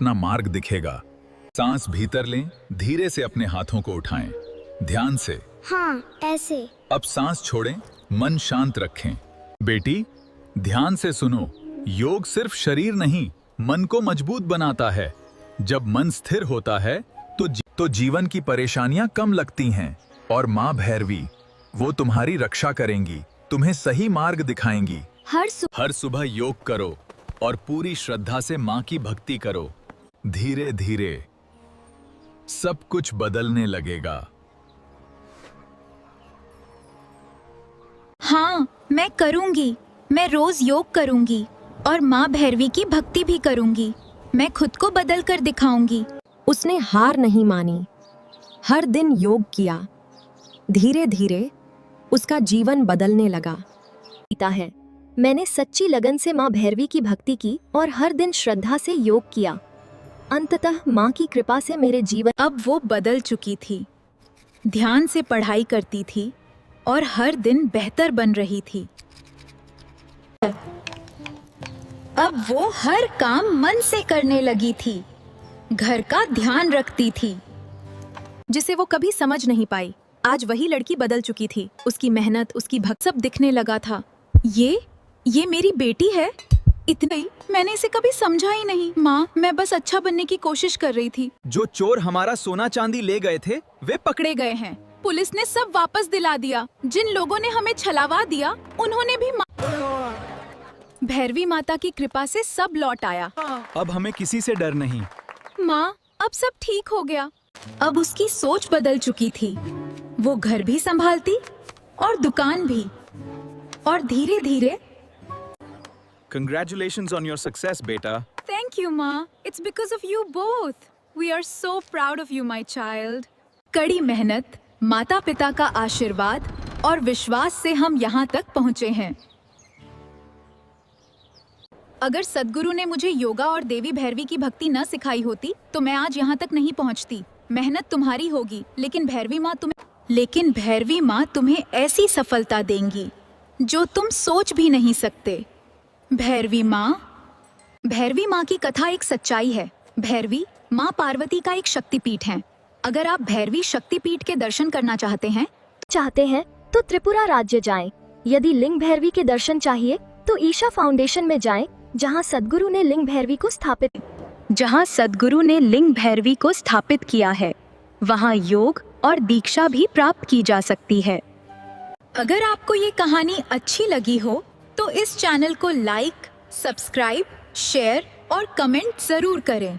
अपना मार्ग दिखेगा। सांस भीतर लें, धीरे से अपने हाथों को उठाएं, ध्यान से। हाँ, ऐसे। अब सांस छोड़ें, मन शांत रखें। बेटी, ध्यान से सुनो, योग सिर्फ शरीर नहीं, मन को मजबूत बनाता है। जब मन स्थिर होता है तो जीवन की परेशानियां कम लगती हैं। और माँ भैरवी, वो तुम्हारी रक्षा करेंगी, तुम्हें सही मार्ग दिखाएंगी। हर सुबह योग करो और पूरी श्रद्धा से माँ की भक्ति करो। धीरे धीरे सब कुछ बदलने लगेगा। हाँ, मैं करूंगी। मैं रोज योग करूंगी और माँ भैरवी की भक्ति भी करूंगी। मैं खुद को बदल कर दिखाऊंगी। उसने हार नहीं मानी, हर दिन योग किया। धीरे धीरे उसका जीवन बदलने लगा। पिता है, मैंने सच्ची लगन से माँ भैरवी की भक्ति की और हर दिन श्रद्धा से योग किया। अंततः माँ की कृपा से मेरे जीवन। अब वो बदल चुकी थी, ध्यान से पढ़ाई करती थी और हर दिन बेहतर बन रही थी। अब वो हर काम मन से करने लगी थी, घर का ध्यान रखती थी। जिसे वो कभी समझ नहीं पाई, आज वही लड़की बदल चुकी थी। उसकी मेहनत, उसकी भक्ति, सब दिखने लगा था। ये मेरी बेटी है। इतना ही मैंने इसे कभी समझा ही नहीं। माँ, मैं बस अच्छा बनने की कोशिश कर रही थी। जो चोर हमारा सोना चांदी ले गए थे वे पकड़े गए हैं। पुलिस ने सब वापस दिला दिया। जिन लोगों ने हमें छलावा दिया उन्होंने भी भैरवी माता की कृपा से सब लौट आया। अब हमें किसी से डर नहीं। माँ, अब सब ठीक हो गया। अब उसकी सोच बदल चुकी थी। वो घर भी संभालती और दुकान भी। और धीरे धीरे Congratulations on your success, बेटा। Thank you, Ma. It's because of you both. We are so proud of you, my child. कड़ी मेहनत, माता पिता का आशीर्वाद और विश्वास से हम यहाँ तक पहुँचे हैं। अगर सद्गुरु ने मुझे योगा और देवी भैरवी की भक्ति न सिखाई होती तो मैं आज यहाँ तक नहीं पहुँचती। मेहनत तुम्हारी होगी, लेकिन भैरवी माँ तुम्हें ऐसी सफलता देंगी जो तुम सोच भी नहीं सकते। भैरवी माँ की कथा एक सच्चाई है। भैरवी माँ पार्वती का एक शक्तिपीठ है। अगर आप भैरवी शक्तिपीठ के दर्शन करना चाहते हैं तो त्रिपुरा राज्य जाएं। यदि लिंग भैरवी के दर्शन चाहिए तो ईशा फाउंडेशन में जाएं, जहां सद्गुरु ने लिंग भैरवी को स्थापित किया है। वहां योग और दीक्षा भी प्राप्त की जा सकती है। अगर आपको ये कहानी अच्छी लगी हो तो इस चैनल को लाइक, सब्सक्राइब, शेयर और कमेंट जरूर करें।